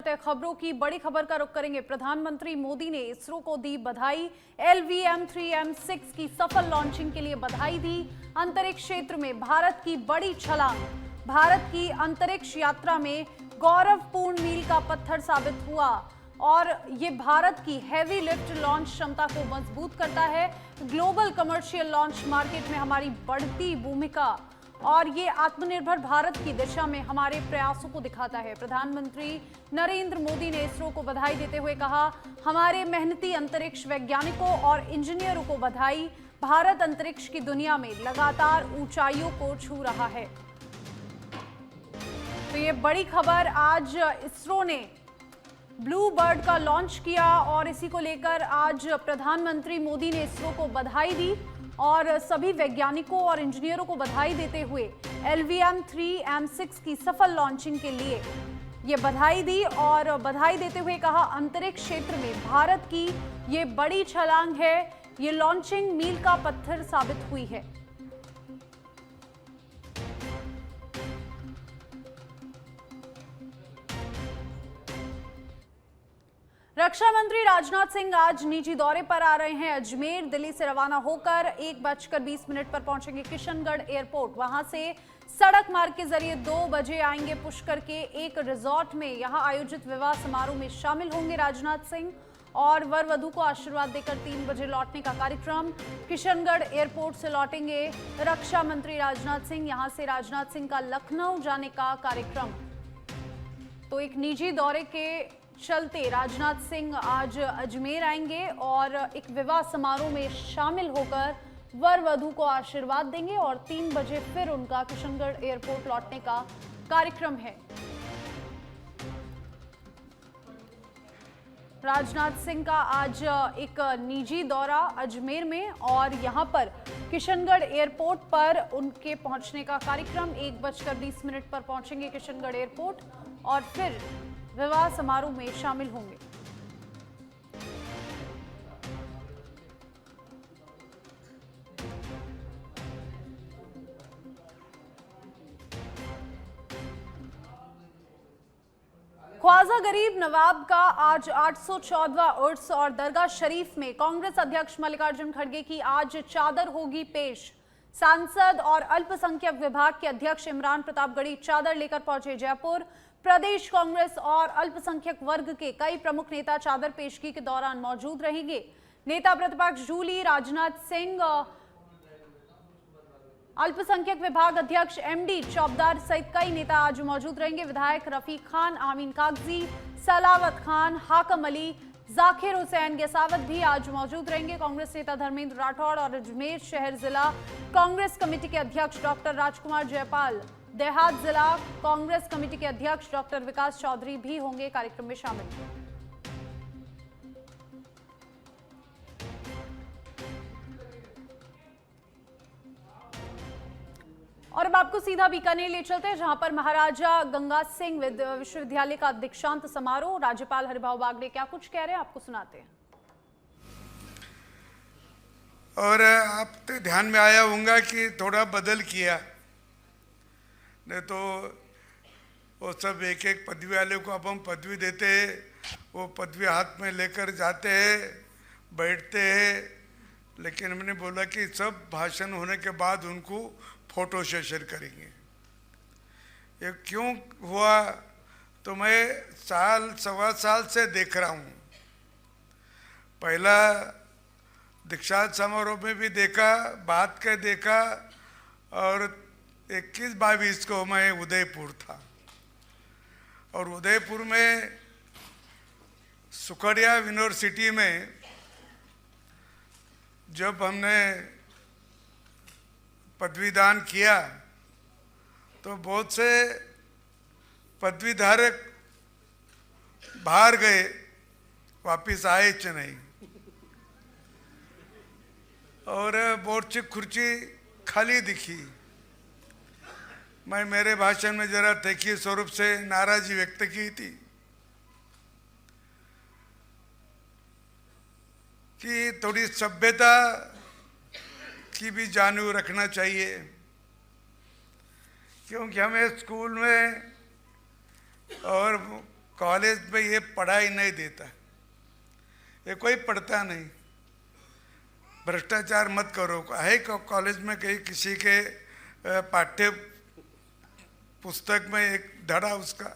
करते हैं खबरों की। बड़ी खबर का रुख करेंगे। प्रधानमंत्री मोदी ने इसरो को दी बधाई। LVM-3M6 की सफल लॉन्चिंग के लिए बधाई दी। अंतरिक्ष क्षेत्र में भारत की बड़ी छलांग। भारत की अंतरिक्ष यात्रा में गौरवपूर्ण मील का पत्थर साबित हुआ और ये भारत की हैवी लिफ्ट लॉन्च क्षमता को मजबूत करता है। ग्लोबल कमर्शियल लॉन्च मार्केट में हमारी बढ़ती भूमिका और ये आत्मनिर्भर भारत की दिशा में हमारे प्रयासों को दिखाता है। प्रधानमंत्री नरेंद्र मोदी ने इसरो को बधाई देते हुए कहा, हमारे मेहनती अंतरिक्ष वैज्ञानिकों और इंजीनियरों को बधाई। भारत अंतरिक्ष की दुनिया में लगातार ऊंचाइयों को छू रहा है। तो ये बड़ी खबर, आज इसरो ने ब्लू बर्ड का लॉन्च किया और इसी को लेकर आज प्रधानमंत्री मोदी ने इसरो को बधाई दी और सभी वैज्ञानिकों और इंजीनियरों को बधाई देते हुए LVM-3M6 की सफल लॉन्चिंग के लिए ये बधाई दी और बधाई देते हुए कहा, अंतरिक्ष क्षेत्र में भारत की ये बड़ी छलांग है। ये लॉन्चिंग मील का पत्थर साबित हुई है। रक्षा मंत्री राजनाथ सिंह आज निजी दौरे पर आ रहे हैं। अजमेर दिल्ली से रवाना होकर 1:20 पर पहुंचेंगे किशनगढ़ एयरपोर्ट। वहां से सड़क मार्ग के जरिए 2 बजे आएंगे पुष्कर के एक रिजॉर्ट में। यहां आयोजित विवाह समारोह में शामिल होंगे राजनाथ सिंह और वर वधू को आशीर्वाद देकर 3 बजे लौटने का कार्यक्रम। किशनगढ़ एयरपोर्ट से लौटेंगे रक्षा मंत्री राजनाथ सिंह। यहां से राजनाथ सिंह का लखनऊ जाने का कार्यक्रम। तो एक निजी दौरे के चलते राजनाथ सिंह आज अजमेर आएंगे और एक विवाह समारोह में शामिल होकर वर वधू को आशीर्वाद देंगे और 3 बजे फिर उनका किशनगढ़ एयरपोर्ट लौटने का कार्यक्रम है। राजनाथ सिंह का आज एक निजी दौरा अजमेर में और यहां पर किशनगढ़ एयरपोर्ट पर उनके पहुंचने का कार्यक्रम। 1:20 पर पहुंचेंगे किशनगढ़ एयरपोर्ट और फिर विवाह समारोह में शामिल होंगे। ख्वाजा गरीब नवाब का आज 814वां उर्स और दरगाह शरीफ में कांग्रेस अध्यक्ष मल्लिकार्जुन खड़गे की आज चादर होगी पेश। सांसद और अल्पसंख्यक विभाग के अध्यक्ष इमरान प्रताप गढ़ी चादर लेकर पहुंचे जयपुर। प्रदेश कांग्रेस और अल्पसंख्यक वर्ग के कई प्रमुख नेता चादर पेशगी के दौरान मौजूद रहेंगे। नेता प्रतिपक्ष जूली, राजनाथ सिंह, अल्पसंख्यक विभाग अध्यक्ष MD चौबदार सहित कई नेता आज मौजूद रहेंगे। विधायक रफीक खान, आमीन कागजी, सलावत खान, हाकम अली, जाकिर हुसैन गेसावत भी आज मौजूद रहेंगे। कांग्रेस नेता धर्मेंद्र राठौड़ और अजमेर शहर जिला कांग्रेस कमेटी के अध्यक्ष डॉक्टर राजकुमार जयपाल, देहात जिला कांग्रेस कमेटी के अध्यक्ष डॉक्टर विकास चौधरी भी होंगे कार्यक्रम में शामिल। और अब आपको सीधा बीकानेर ले चलते हैं, जहां पर महाराजा गंगा सिंह विश्वविद्यालय का दीक्षांत समारोह। राज्यपाल हरिभाऊ बागड़े क्या कुछ कह रहे हैं, आपको सुनाते हैं। और आपके ध्यान में आया होगा कि थोड़ा बदल किया, नहीं तो वो सब एक एक पदवी वाले को अब हम पदवी देते हैं, वो पदवी हाथ में लेकर जाते हैं, बैठते हैं, लेकिन हमने बोला कि सब भाषण होने के बाद उनको फोटो सेशन करेंगे। ये क्यों हुआ तो मैं सवा साल से देख रहा हूँ। पहला दीक्षांत समारोह में भी देखा, बात के देखा, और 21-22 को मैं उदयपुर था और उदयपुर में सुखड़िया यूनिवर्सिटी में जब हमने पदवीदान किया तो बहुत से पदवीधारक बाहर गए, वापिस आए च नहीं और बोर्ड की खुर्ची खाली दिखी। मैं मेरे भाषण में जरा तैखी स्वरूप से नाराजी व्यक्त की थी कि थोड़ी सभ्यता की भी जानू रखना चाहिए, क्योंकि हमें स्कूल में और कॉलेज में ये पढ़ाई नहीं देता, ये कोई पढ़ता नहीं। भ्रष्टाचार मत करो। है कॉलेज में कहीं किसी के पाठ्य पुस्तक में एक धड़ा उसका,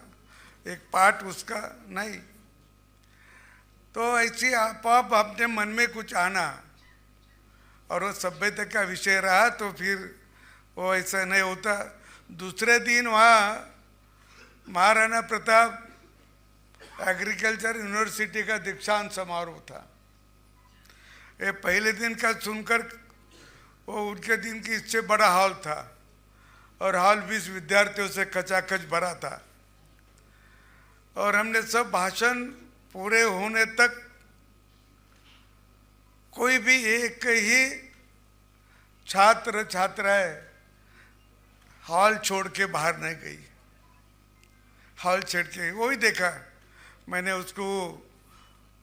एक पाठ उसका नहीं। तो ऐसी आप अपने मन में कुछ आना, और वो सभ्यता का विषय रहा तो फिर वो ऐसा नहीं होता। दूसरे दिन वहाँ महाराणा प्रताप एग्रीकल्चर यूनिवर्सिटी का दीक्षांत समारोह था। ये पहले दिन का सुनकर वो उनके दिन की इससे बड़ा हॉल था, और हॉल 20 विद्यार्थियों से खचाखच भरा था। और हमने सब भाषण पूरे होने तक कोई भी एक ही छात्र छात्राएं हॉल छोड़ के बाहर नहीं गई। हॉल छोड़ के वही देखा मैंने उसको,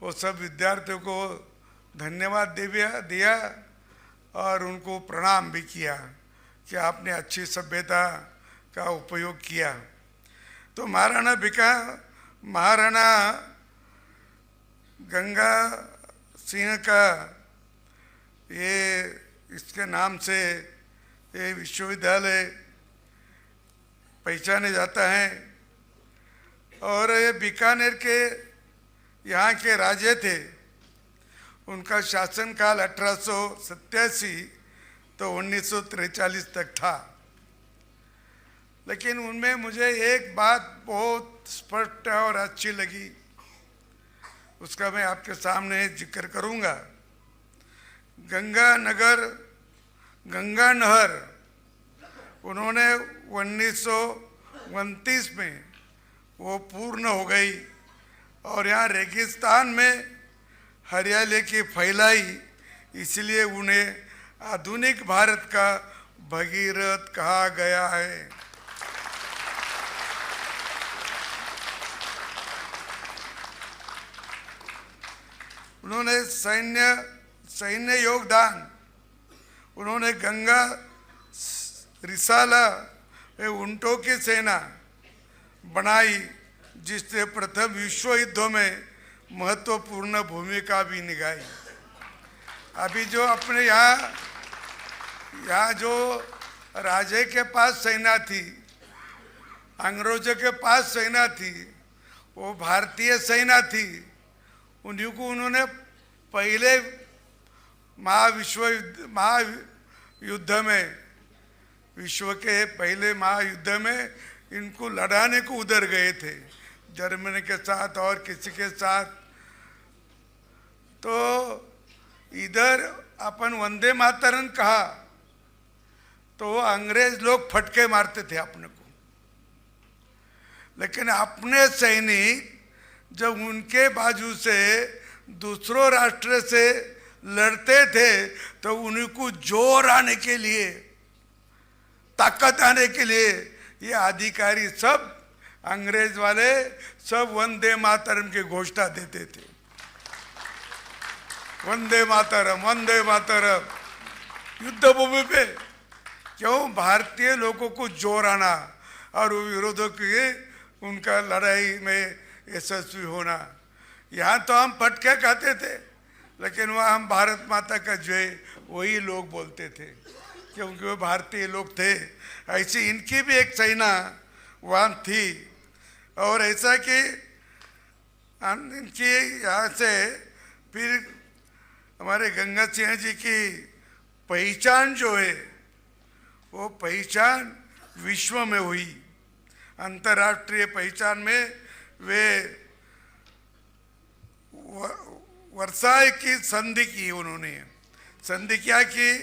वो सब विद्यार्थियों को धन्यवाद दिया और उनको प्रणाम भी किया कि आपने अच्छी सभ्यता का उपयोग किया। तो महाराणा गंगा सिंह का ये इसके नाम से ये विश्वविद्यालय पहचाने जाता है। और ये बीकानेर के यहाँ के राजे थे, उनका शासनकाल 1887 तो 1943 तक था। लेकिन उनमें मुझे एक बात बहुत स्पष्ट और अच्छी लगी, उसका मैं आपके सामने जिक्र करूंगा। गंगा नहर उन्होंने 1929 में वो पूर्ण हो गई, और यहाँ रेगिस्तान में हरियाली की फैलाई, इसलिए उन्हें आधुनिक भारत का भगीरथ कहा गया है। उन्होंने सैन्य योगदान, उन्होंने गंगा रिसाला ऊंटों की सेना बनाई, जिसने प्रथम विश्व युद्धों में महत्वपूर्ण भूमिका भी निभाई। अभी जो अपने यहाँ जो राजे के पास सेना थी, अंग्रेजों के पास सेना थी, वो भारतीय सेना थी। उन्हीं को उन्होंने पहले महायुद्ध में, विश्व के पहले महायुद्ध में इनको लड़ाने को उधर गए थे, जर्मनी के साथ और किसी के साथ। तो इधर अपन वंदे मातरम कहा तो अंग्रेज लोग फटके मारते थे अपने को, लेकिन अपने सैनिक जब उनके बाजू से दूसरों राष्ट्र से लड़ते थे तो उनको जोर आने के लिए, ताकत आने के लिए ये अधिकारी सब अंग्रेज वाले सब वंदे मातरम की घोषणा देते थे। वंदे मातरम, वंदे मातरम। युद्ध भूमि पे क्यों? भारतीय लोगों को जोर आना और विरोधों की उनका लड़ाई में यशस्वी होना। यहाँ तो हम फटके खाते थे, लेकिन वहाँ हम भारत माता का जय वही लोग बोलते थे, क्योंकि वो भारतीय लोग थे। ऐसी इनकी भी एक सेना वहाँ थी। और ऐसा कि इनकी यहाँ से फिर हमारे गंगा सिंह जी की पहचान जो है, वो पहचान विश्व में हुई। अंतर्राष्ट्रीय पहचान में वे वर्साई की संधि की। उन्होंने संधि क्या की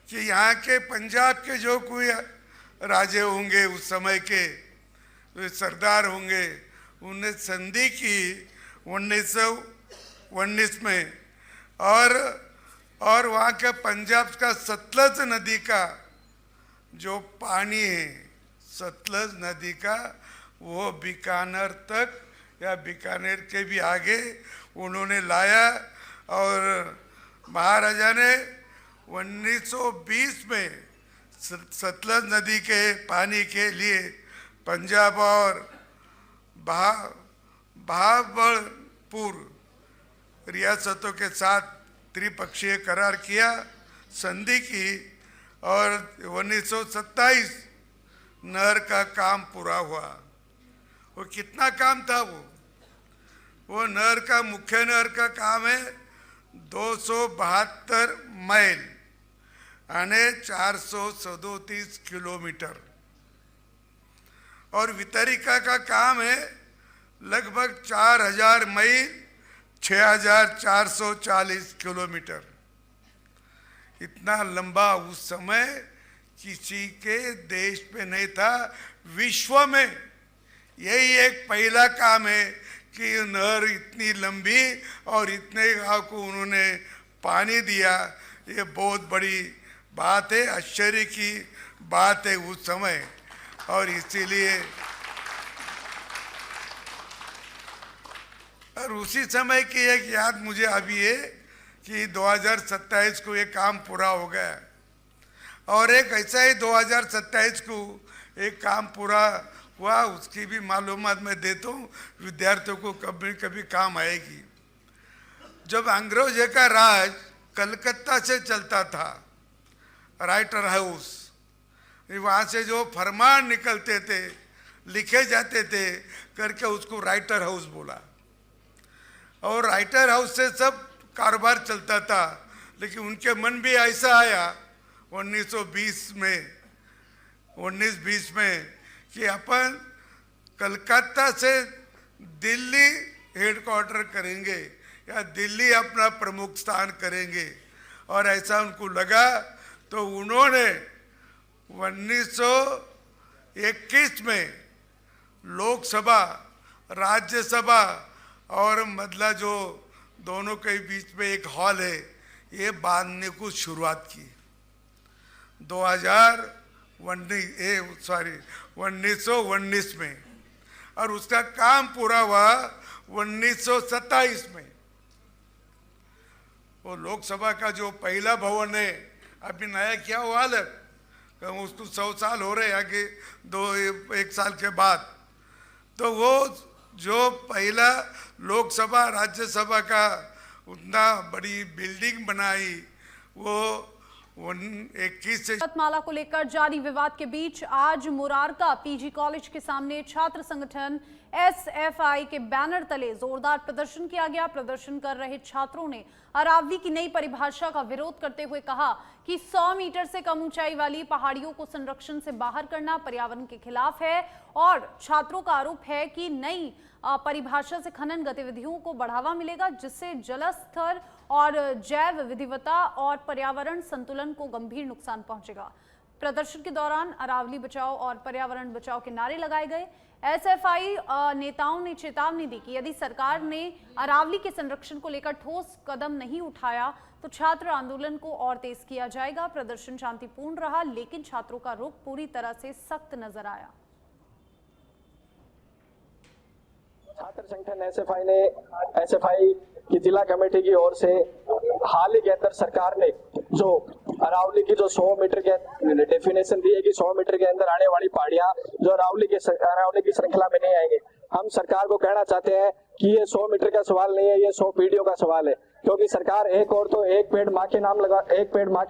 कि यहाँ के पंजाब के जो कोई राजे होंगे उस समय के, सरदार होंगे, उन्हें संधि की 1919 में। और वहाँ के पंजाब का सतलज नदी का जो पानी है, सतलज नदी का, वो बीकानेर तक या बीकानेर के भी आगे उन्होंने लाया। और महाराजा ने 1920 में सतलज नदी के पानी के लिए पंजाब और बहावलपुर रियासतों के साथ त्रिपक्षीय करार किया, संधि की और 1927 नहर का काम पूरा हुआ। वो कितना काम था वो नहर का मुख्य नहर का काम है 272 माइल यानी 437 किलोमीटर और वितरिका का काम है लगभग 4000 मील 6440 किलोमीटर। इतना लंबा उस समय किसी के देश पे नहीं था। विश्व में यही एक पहला काम है कि नहर इतनी लंबी और इतने गांव को उन्होंने पानी दिया। ये बहुत बड़ी बात है, आश्चर्य की बात है उस समय। और इसीलिए और उसी समय की एक याद मुझे अभी है कि 2027 को ये काम पूरा हो गया और एक ऐसा ही 2027 को एक काम पूरा हुआ, उसकी भी मालूमात मैं देता हूँ, विद्यार्थियों को कभी कभी काम आएगी। जब अंग्रेजों का राज कलकत्ता से चलता था, राइटर हाउस, वहाँ से जो फरमान निकलते थे, लिखे जाते थे करके उसको राइटर हाउस बोला और राइटर हाउस से सब कारोबार चलता था। लेकिन उनके मन भी ऐसा आया 1920 में कि अपन कलकत्ता से दिल्ली हेडक्वार्टर करेंगे या दिल्ली अपना प्रमुख स्थान करेंगे। और ऐसा उनको लगा तो उन्होंने 1921 में लोकसभा, राज्यसभा और मतलब जो दोनों के बीच में एक हॉल है, ये बांधने को शुरुआत की 1919 में और उसका काम पूरा हुआ 1927 में। वो लोकसभा का जो पहला भवन है अभी नया क्या हुआ है, उसको 100 साल हो रहे आगे एक साल के बाद। तो वो जो पहला लोकसभा राज्यसभा का उतना बड़ी बिल्डिंग बनाई वो 21 से माला को लेकर जारी विवाद के बीच आज मुरारका पीजी कॉलेज के सामने छात्र संगठन एसएफआई के बैनर तले जोरदार प्रदर्शन किया गया। प्रदर्शन कर रहे छात्रों ने अरावली की नई परिभाषा का विरोध करते हुए कहा कि 100 मीटर से कम ऊंचाई वाली पहाड़ियों को संरक्षण से बाहर करना पर्यावरण के खिलाफ है और छात्रों का आरोप है कि नई परिभाषा से खनन गतिविधियों को बढ़ावा मिलेगा, जिससे जलस्तर और जैव विविधता और पर्यावरण संतुलन को गंभीर नुकसान पहुंचेगा। प्रदर्शन के दौरान अरावली बचाओ और पर्यावरण बचाओ के नारे लगाए गए। एसएफआई नेताओं ने चेतावनी दी कि यदि सरकार ने अरावली के संरक्षण को लेकर ठोस कदम नहीं उठाया तो छात्र आंदोलन को और तेज किया जाएगा। प्रदर्शन शांतिपूर्ण रहा, लेकिन छात्रों का रुख पूरी तरह से सख्त नजर आया। छात्र संगठन एसएफआई की जिला कमेटी की ओर से हाल ही के अंदर सरकार ने जो अरावली की जो 100 मीटर के डेफिनेशन दी है कि 100 मीटर के अंदर आने वाली पहाड़ियां जो अरावली की श्रृंखला में नहीं आएंगे। हम सरकार को कहना चाहते हैं कि ये 100 मीटर का सवाल नहीं है, ये 100 पीढ़ियों का सवाल है, क्योंकि सरकार एक और तो एक पेड़ माँ के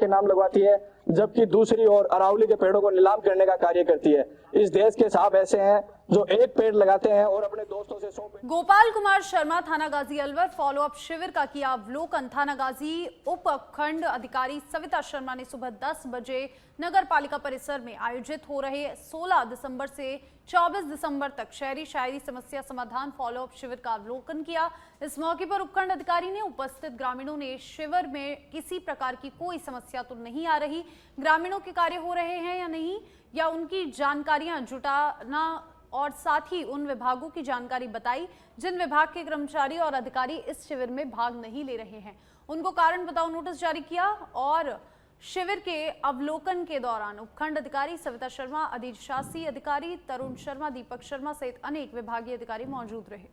नाम लगवाती है, जबकि दूसरी ओर अरावली के पेड़ों को नीलाम करने का कार्य करती है। इस देश के साहब ऐसे हैं जो एक पेड़ लगाते हैं और अपने दोस्तों से 100 पेड़। गोपाल कुमार शर्मा थाना गाजी अलवर फॉलो अप शिविर का किया अवलोकन। थाना गाजी उप खंड अधिकारी सविता शर्मा ने सुबह 10 बजे नगर पालिका परिसर में आयोजित हो रहे 16 दिसंबर से 24 दिसंबर तक शहरी शायरी समस्या समाधान फॉलो अप शिविर का अवलोकन किया। इस मौके पर उपखंड अधिकारी ने उपस्थित ग्रामीणों ने शिविर में किसी प्रकार की कोई समस्या तो नहीं आ रही, ग्रामीणों के कार्य हो रहे हैं या नहीं, या उनकी जानकारियां जुटाना और साथ ही उन विभागों की जानकारी बताई जिन विभाग के कर्मचारी और अधिकारी इस शिविर में भाग नहीं ले रहे हैं। उनको कारण बताओ नोटिस जारी किया और शिविर के अवलोकन के दौरान उपखंड अधिकारी सविता शर्मा, अधिशासी अधिकारी तरुण शर्मा, दीपक शर्मा सहित अनेक विभागीय अधिकारी मौजूद रहे।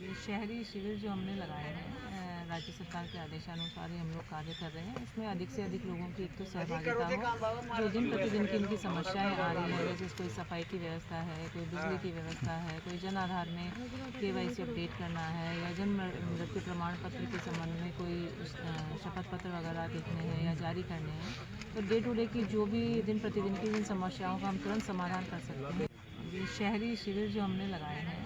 ये शहरी शिविर जो हमने लगाए हैं राज्य सरकार के आदेशानुसार ही हम लोग कार्य कर रहे हैं। इसमें अधिक से अधिक लोगों की एक तो सहभागिता हो, जो दिन प्रतिदिन की इनकी समस्याएं आ रही है, जैसे कोई सफाई की व्यवस्था है, कोई बिजली की व्यवस्था है, कोई जन आधार में KYC अपडेट करना है, या जन्म मृत्यु प्रमाण पत्र के संबंध में कोई शपथ पत्र वगैरह देखने हैं या जारी करने हैं। तो डे टू डे की जो भी दिन प्रतिदिन की इन समस्याओं का हम तुरंत समाधान कर सकते हैं। ये शहरी शिविर जो हमने लगाए हैं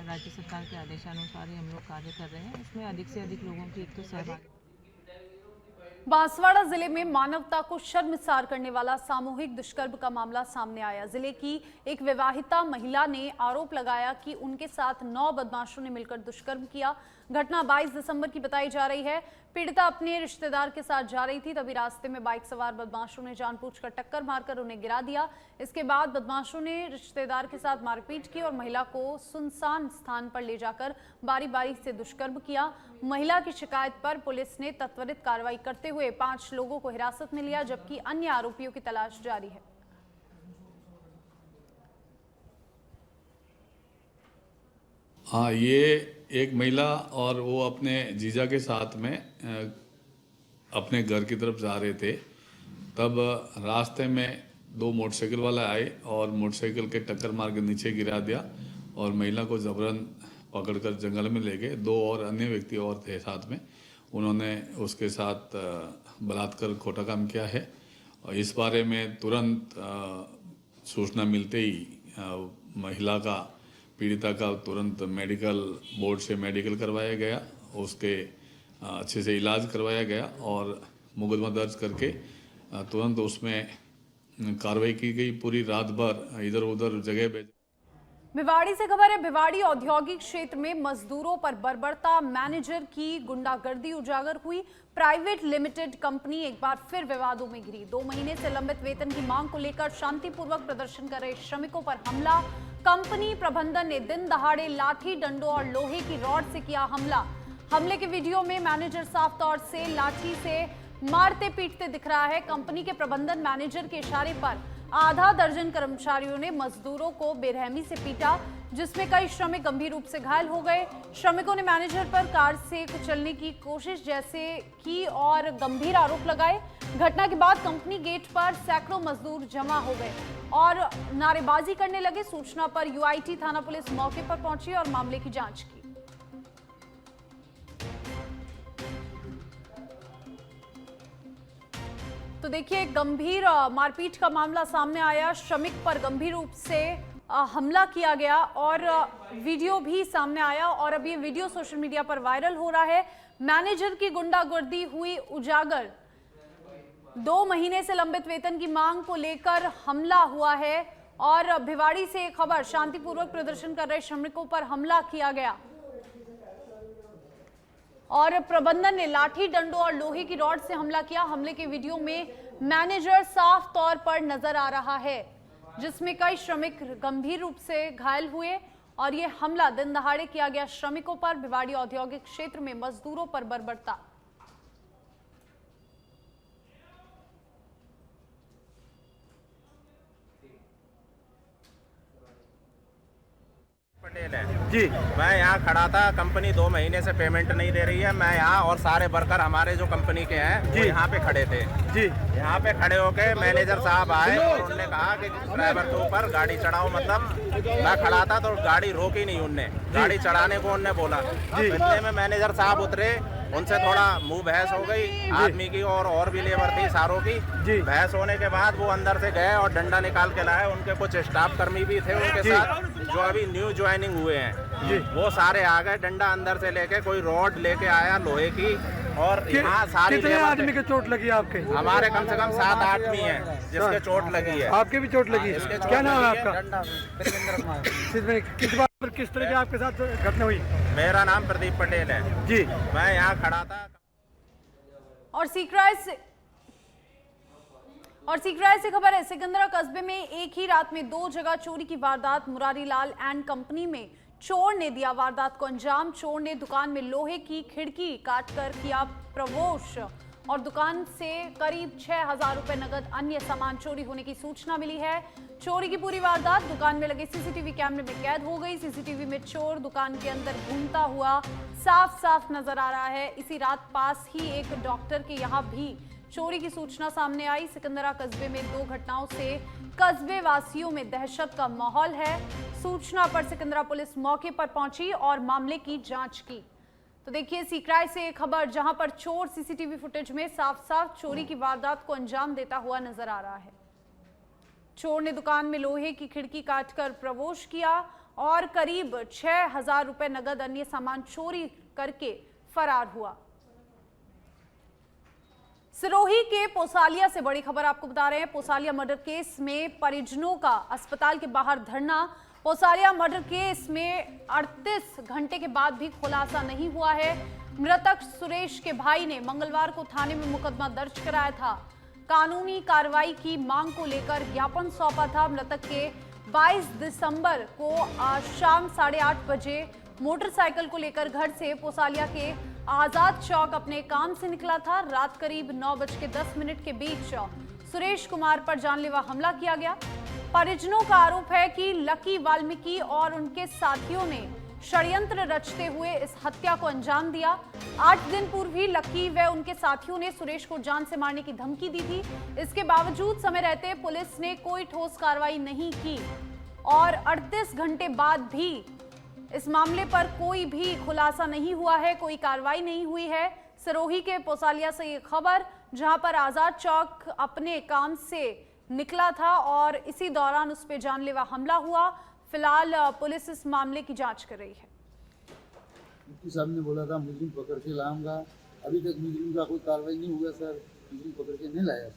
राज्य सरकार के आदेशानुसार ही हम लोग कार्य कर रहे हैं। इसमें अधिक से अधिक लोगों की एक तो सहभागिता। बांसवाड़ा जिले में मानवता को शर्मसार करने वाला सामूहिक दुष्कर्म का मामला सामने आया। जिले की एक विवाहिता महिला ने आरोप लगाया कि उनके साथ 9 बदमाशों ने मिलकर दुष्कर्म किया। घटना 22 दिसंबर की बताई जा रही है। पीड़िता अपने रिश्तेदार के साथ जा रही थी, तभी रास्ते में बाइक सवार बदमाशों ने जानबूझकर टक्कर मारकर उन्हें गिरा दिया। इसके बाद बदमाशों ने रिश्तेदार के साथ मारपीट की और महिला को सुनसान स्थान पर ले जाकर बारी बारी से दुष्कर्म किया। महिला की शिकायत पर पुलिस ने त्वरित कार्रवाई करते हुए 5 लोगों को हिरासत में लिया, जबकि अन्य आरोपियों की तलाश जारी है। हाँ, ये एक महिला और वो अपने जीजा के साथ में अपने घर की तरफ जा रहे थे। तब रास्ते में 2 मोटरसाइकिल वाले आए और मोटरसाइकिल के टक्कर मार के नीचे गिरा दिया और महिला को जबरन पकड़कर जंगल में ले गए। 2 और अन्य व्यक्ति और थे साथ में, उन्होंने उसके साथ बलात्कार खोटा काम किया है। और इस बारे में तुरंत सूचना मिलते ही महिला का, पीड़िता का तुरंत मेडिकल बोर्ड से मेडिकल करवाया गया, उसके अच्छे से इलाज करवाया गया और मुकदमा दर्ज करके तुरंत उसमें कार्रवाई की गई। पूरी रात भर इधर उधर जगह पे। भिवाड़ी से खबर है। भिवाड़ी औद्योगिक क्षेत्र में मजदूरों पर बर्बरता, मैनेजर की गुंडागर्दी उजागर हुई। प्राइवेट लिमिटेड कंपनी एक बार फिर विवादों में घिरी। 2 महीने से लंबित वेतन की मांग को लेकर शांतिपूर्वक प्रदर्शन कर रहे श्रमिकों पर हमला। कंपनी प्रबंधन ने दिन दहाड़े लाठी, डंडों और लोहे की रॉड से किया हमला। हमले के वीडियो में मैनेजर साफ तौर से लाठी से मारते पीटते दिख रहा है। कंपनी के प्रबंधन मैनेजर के इशारे पर आधा दर्जन कर्मचारियों ने मजदूरों को बेरहमी से पीटा, जिसमें कई श्रमिक गंभीर रूप से घायल हो गए। श्रमिकों ने मैनेजर पर कार से कुचलने की कोशिश जैसे की और गंभीर आरोप लगाए। घटना के बाद कंपनी गेट पर सैकड़ों मजदूर जमा हो गए और नारेबाजी करने लगे। सूचना पर UIT थाना पुलिस मौके पर पहुंची और मामले की जांच की। तो देखिए, गंभीर मारपीट का मामला सामने आया। श्रमिक पर गंभीर रूप से हमला किया गया और वीडियो भी सामने आया और अब ये वीडियो सोशल मीडिया पर वायरल हो रहा है। मैनेजर की गुंडागर्दी हुई उजागर। 2 महीने से लंबित वेतन की मांग को लेकर हमला हुआ है और भिवाड़ी से एक खबर, शांतिपूर्वक प्रदर्शन कर रहे श्रमिकों पर हमला किया गया और प्रबंधन ने लाठी, डंडों और लोहे की रॉड से हमला किया। हमले के वीडियो में मैनेजर साफ तौर पर नजर आ रहा है, जिसमें कई श्रमिक गंभीर रूप से घायल हुए और यह हमला दिन दहाड़े किया गया श्रमिकों पर। भिवाड़ी औद्योगिक क्षेत्र में मजदूरों पर बर्बरता। पटेल है जी। मैं यहाँ खड़ा था, कंपनी 2 महीने से पेमेंट नहीं दे रही है। मैं यहाँ और सारे वर्कर हमारे जो कंपनी के हैं वो यहाँ पे खड़े थे जी। यहाँ पे खड़े होके मैनेजर साहब आए और उन्होंने कहा कि ड्राइवर के ऊपर गाड़ी चढ़ाओ। मतलब मैं खड़ा था तो गाड़ी रोकी नहीं उनने, गाड़ी चढ़ाने को उनने बोला। इतने में मैनेजर साहब उतरे, उनसे थोड़ा मुंह बहस हो गई आदमी की और भी लेबर थी सारों की। बहस होने के बाद वो अंदर से गए और डंडा निकाल के लाए। उनके कुछ स्टाफ कर्मी भी थे उनके साथ जो अभी न्यू ज्वाइनिंग हुए हैं, वो सारे आ गए। डंडा अंदर से लेके, कोई रॉड लेके आया लोहे की। और यहाँ सारी कितने आदमी के चोट लगी आपके? हमारे कम से कम 7 आदमी हैं जिसके चोट लगी है। आपके भी चोट लगी? क्या नाम है आपका? किस तरह की आपके साथ घटना हुई? मेरा नाम प्रदीप पटेल है जी। मैं यहाँ खड़ा था। और सीकराय से खबर है। सिकंदरा कस्बे में एक ही रात में 2 जगह चोरी की वारदात। मुरारी लाल एंड कंपनी में चोर ने दिया वारदात को अंजाम। चोर ने दुकान में लोहे की खिड़की काटकर किया प्रवेश और दुकान से करीब 6,000 रुपए नगद अन्य सामान चोरी होने की सूचना मिली है। चोरी की पूरी वारदात दुकान में लगे सीसीटीवी कैमरे में कैद हो गई। सीसीटीवी में चोर दुकान के अंदर घूमता हुआ साफ साफ नजर आ रहा है। इसी रात पास ही एक डॉक्टर के यहाँ भी चोरी की सूचना सामने आई। सिकंदरा कस्बे में 2 घटनाओं से कस्बे वासियों में दहशत का माहौल है। सूचना पर सिकंदरा पुलिस मौके पर पहुंची और मामले की जांच की। तो देखिए सीकराय से एक खबर जहां पर चोर सीसीटीवी फुटेज में साफ साफ चोरी की वारदात को अंजाम देता हुआ नजर आ रहा है। चोर ने दुकान में लोहे की खिड़की काटकर प्रवेश किया और करीब 6,000 रुपए नगद अन्य सामान चोरी करके फरार हुआ। सिरोही के पोसालिया से बड़ी खबर आपको बता रहे हैं। पोसालिया मर्डर केस में परिजनों का अस्पताल के बाहर धरना। पोसालिया मर्डर केस में 38 घंटे के बाद भी खुलासा नहीं हुआ है। मृतक सुरेश के भाई ने मंगलवार को थाने में मुकदमा दर्ज कराया था। कानूनी कार्रवाई की मांग को लेकर ज्ञापन सौंपा था। मृतक के 22 दिसंबर को शाम 8:30 बजे मोटरसाइकिल को लेकर घर से पोसालिया के आजाद चौक अपने काम से निकला था। रात करीब 9:10 के बीच सुरेश कुमार पर जानलेवा हमला किया गया। परिजनों का आरोप है कि लकी वाल्मीकि और उनके साथियों ने षड्यंत्र रचते हुए इस हत्या को अंजाम दिया। 8 दिन पूर्व ही लकी व उनके साथियों ने सुरेश को जान से मारने की धमकी दी थी। इसके बावजूद समय रहते पुलिस ने कोई ठोस कार्रवाई नहीं की और 38 घंटे बाद भी इस मामले पर कोई भी खुलासा नहीं हुआ है, कोई कार्रवाई नहीं हुई है। सिरोही के पोसालिया से ये खबर जहां पर आजाद चौक अपने काम से निकला था और इसी दौरान उस पर जानलेवा हमला हुआ। फिलहाल पुलिस इस मामले की जांच कर रही है। मुफ्ती साहब ने बोला था मुजरिम पकड़ के लाऊंगा, अभी तक मुजरिम का कोई कार्रवाई नहीं हुआ सर, मुजरिम पकड़ के नहीं लाया।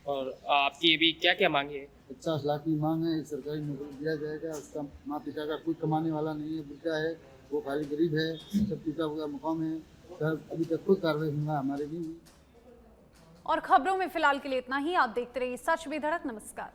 और आपकी अभी क्या क्या मांगे है? 50 लाख की मांग है, एक सरकारी नौकरी दिया जाएगा। उसका माँ पिता का कोई कमाने वाला नहीं है, बुढ़ा है, वो खाली गरीब है, सब टूटा हुआ मकाम है सर, अभी तक कोई कार्रवाई हुआ हमारे नहीं हुई। और खबरों में फिलहाल के लिए इतना ही। आप देखते रहिए सच बेधड़क। नमस्कार।